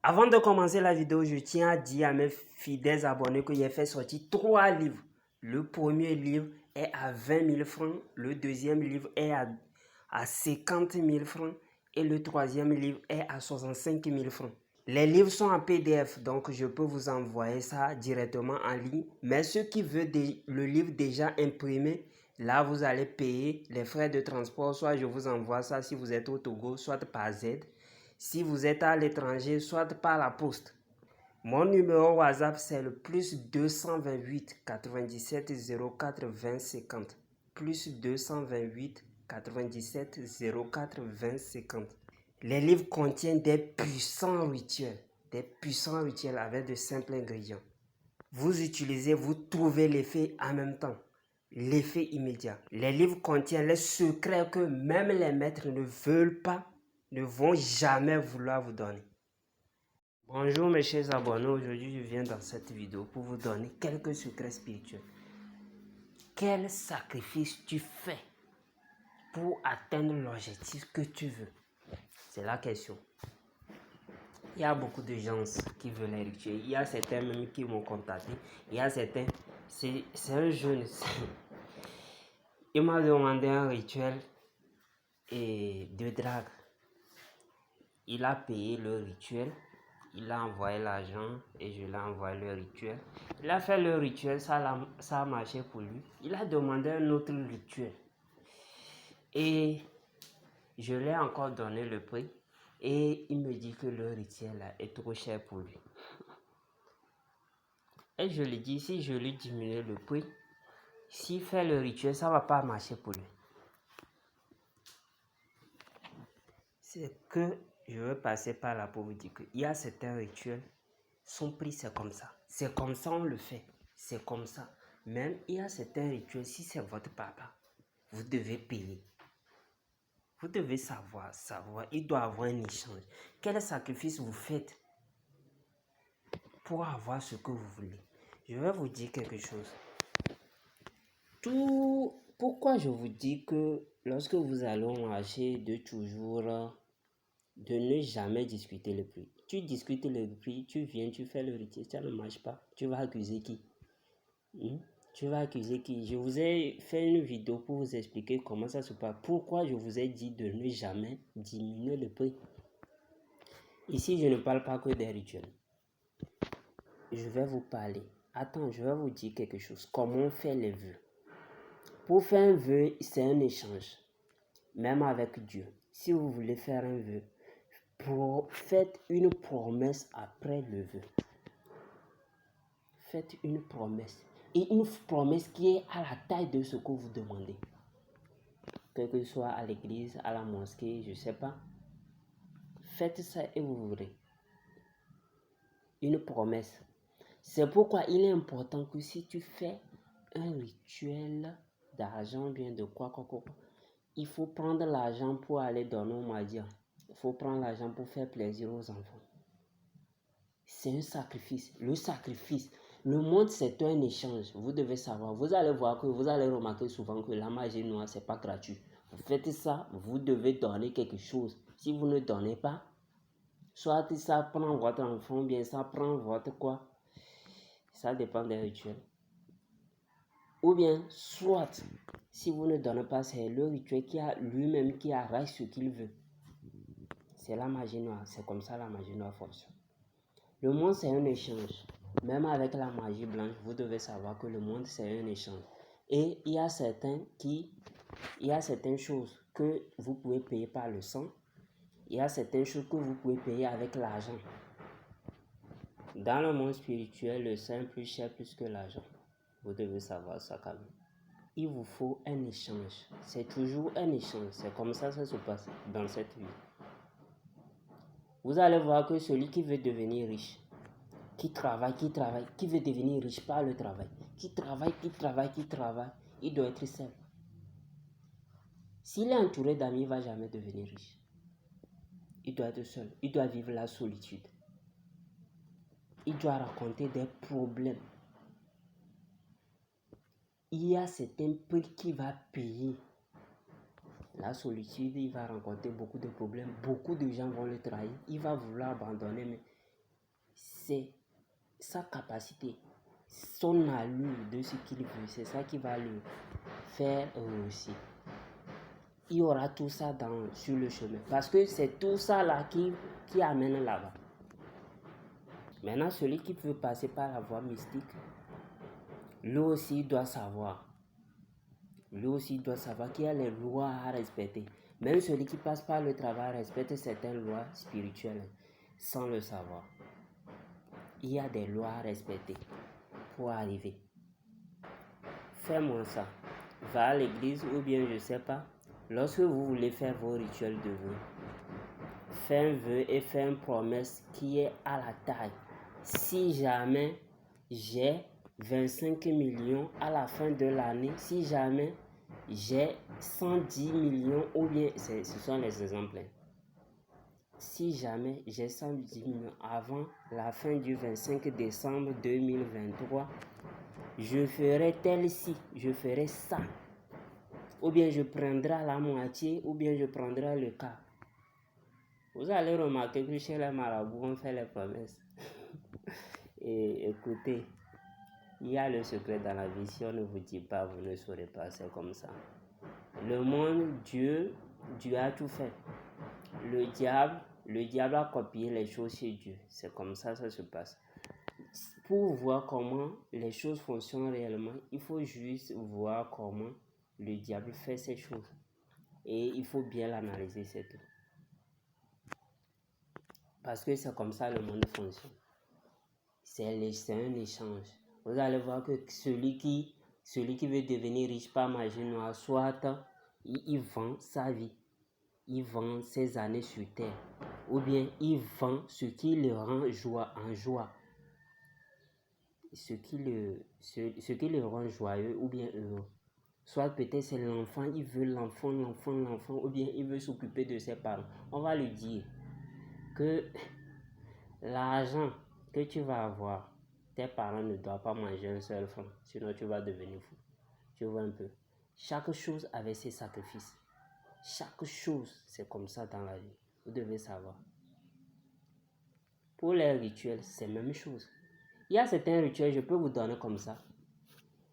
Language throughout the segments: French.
Avant de commencer la vidéo, je tiens à dire à mes fidèles abonnés que j'ai fait sortir 3 livres. Le premier livre est à 20 000 francs, le deuxième livre est à 50 000 francs et le troisième livre est à 65 000 francs. Les livres sont en PDF, donc je peux vous envoyer ça directement en ligne. Mais ceux qui veulent le livre déjà imprimé, là vous allez payer les frais de transport. Soit je vous envoie ça si vous êtes au Togo, soit par Z. Si vous êtes à l'étranger, soit par la poste. Mon numéro WhatsApp, c'est le plus 228 97 04 20 50. Plus 228 97 04 20 50. Les livres contiennent des puissants rituels avec de simples ingrédients. Vous utilisez, vous trouvez l'effet en même temps, l'effet immédiat. Les livres contiennent les secrets que même les maîtres ne veulent pas, ne vont jamais vouloir vous donner. Bonjour mes chers abonnés, aujourd'hui je viens dans cette vidéo pour vous donner quelques secrets spirituels. Quel sacrifice tu fais pour atteindre l'objectif que tu veux? C'est la question. Il y a beaucoup de gens qui veulent les rituels. Il y a certains même qui m'ont contacté. Il y a certains, c'est un jeune. Il m'a demandé un rituel de drague. Il a payé le rituel. Il a envoyé l'argent et je l'ai envoyé le rituel. Il a fait le rituel, ça a marché pour lui. Il a demandé un autre rituel. Et je lui ai encore donné le prix. Et il me dit que le rituel là est trop cher pour lui. Et je lui dis, si je lui diminue le prix, s'il fait le rituel, ça ne va pas marcher pour lui. C'est que je veux passer par là pour vous dire qu'il y a certains rituels, son prix c'est comme ça. C'est comme ça on le fait. C'est comme ça. Même il y a certains rituels, si c'est votre papa, vous devez payer. Vous devez savoir, il doit avoir un échange. Quel sacrifice vous faites pour avoir ce que vous voulez? Je vais vous dire quelque chose. Pourquoi je vous dis que lorsque vous allez marcher, de toujours, de ne jamais discuter le prix. Tu discutes le prix, tu viens, tu fais le rituel, ça ne marche pas. Tu vas accuser qui? Tu vas accuser qui? Je vous ai fait une vidéo pour vous expliquer comment ça se passe. Pourquoi je vous ai dit de ne jamais diminuer le prix. Ici, je ne parle pas que des rituels. Je vais vous parler. Attends, je vais vous dire quelque chose. Comment on fait les vœux? Pour faire un vœu, c'est un échange. Même avec Dieu. Si vous voulez faire un vœu, faites une promesse après le vœu. Faites une promesse. Et une promesse qui est à la taille de ce que vous demandez. Quel que soit à l'église, à la mosquée, je ne sais pas. Faites ça et vous verrez. Une promesse. C'est pourquoi il est important que si tu fais un rituel d'argent, bien de quoi, il faut prendre l'argent pour aller donner au Madia. Il faut prendre l'argent pour faire plaisir aux enfants. C'est un sacrifice. Le sacrifice. Le monde, c'est un échange. Vous devez savoir. Vous allez voir que vous allez remarquer souvent que la magie noire, c'est pas gratuit. Vous faites ça, vous devez donner quelque chose. Si vous ne donnez pas, soit ça prend votre enfant, bien ça prend votre quoi. Ça dépend des rituels. Ou bien, soit, si vous ne donnez pas, c'est le rituel qui a lui-même qui arrache ce qu'il veut. C'est la magie noire. C'est comme ça la magie noire fonctionne. Le monde, c'est un échange. Même avec la magie blanche, vous devez savoir que le monde, c'est un échange. Et il y a certaines choses que vous pouvez payer par le sang. Il y a certaines choses que vous pouvez payer avec l'argent. Dans le monde spirituel, le sang est plus cher plus que l'argent. Vous devez savoir ça quand même. Il vous faut un échange. C'est toujours un échange. C'est comme ça que ça se passe dans cette vie. Vous allez voir que celui qui veut devenir riche, qui travaille, qui veut devenir riche par le travail, qui travaille, il doit être seul. S'il est entouré d'amis, il ne va jamais devenir riche. Il doit être seul. Il doit vivre la solitude. Il doit raconter des problèmes. Il y a certains prix qu'il va payer. La solitude, il va rencontrer beaucoup de problèmes. Beaucoup de gens vont le trahir. Il va vouloir abandonner, mais c'est sa capacité, son allure de ce qu'il veut. C'est ça qui va le faire réussir. Il y aura tout ça sur le chemin. Parce que c'est tout ça là qui amène là-bas. Maintenant, celui qui veut passer par la voie mystique, lui aussi doit savoir. Lui aussi doit savoir qu'il y a les lois à respecter. Même celui qui passe par le travail respecte certaines lois spirituelles sans le savoir. Il y a des lois à respecter pour arriver. Fais-moi ça. Va à l'église ou bien je ne sais pas. Lorsque vous voulez faire vos rituels de vœux, fais un vœu et fais une promesse qui est à la taille. Si jamais j'ai 25 millions à la fin de l'année, si jamais j'ai 110 millions, ou bien, ce sont les exemples. Si jamais j'ai 110 millions avant la fin du 25 décembre 2023, je ferai tel-ci, je ferai ça. Ou bien je prendrai la moitié, ou bien je prendrai le quart. Vous allez remarquer que chez les marabouts, on fait les promesses. Et écoutez, il y a le secret dans la vie. Si on ne vous dit pas, vous ne saurez pas. C'est comme ça. Le monde, Dieu a tout fait. Le diable a copié les choses chez Dieu. C'est comme ça se passe. Pour voir comment les choses fonctionnent réellement, il faut juste voir comment le diable fait ces choses. Et il faut bien l'analyser, c'est tout. Parce que c'est comme ça le monde fonctionne. C'est un échange. Vous allez voir que celui qui veut devenir riche par magie noire, soit il vend sa vie, il vend ses années sur terre, ou bien il vend ce qui le rend en joie, ce qui le rend joyeux ou bien heureux. Soit peut-être c'est l'enfant, il veut l'enfant, ou bien il veut s'occuper de ses parents. On va lui dire que l'argent que tu vas avoir, tes parents ne doivent pas manger un seul franc, sinon tu vas devenir fou. Tu vois un peu. Chaque chose avait ses sacrifices. Chaque chose, c'est comme ça dans la vie. Vous devez savoir. Pour les rituels, c'est la même chose. Il y a certains rituels, je peux vous donner comme ça.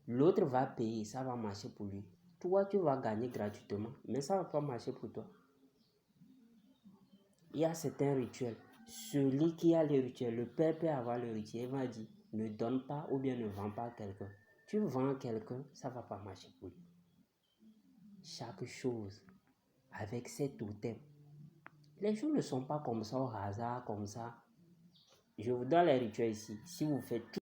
L'autre va payer, ça va marcher pour lui. Toi, tu vas gagner gratuitement, mais ça ne va pas marcher pour toi. Il y a certains rituels. Celui qui a le rituel, le père peut avoir le rituel, il va dire, ne donne pas ou bien ne vends pas à quelqu'un. Tu vends à quelqu'un, ça ne va pas marcher pour lui. Chaque chose avec ses totems. Les choses ne sont pas comme ça au hasard, comme ça. Je vous donne les rituels ici. Si vous faites tout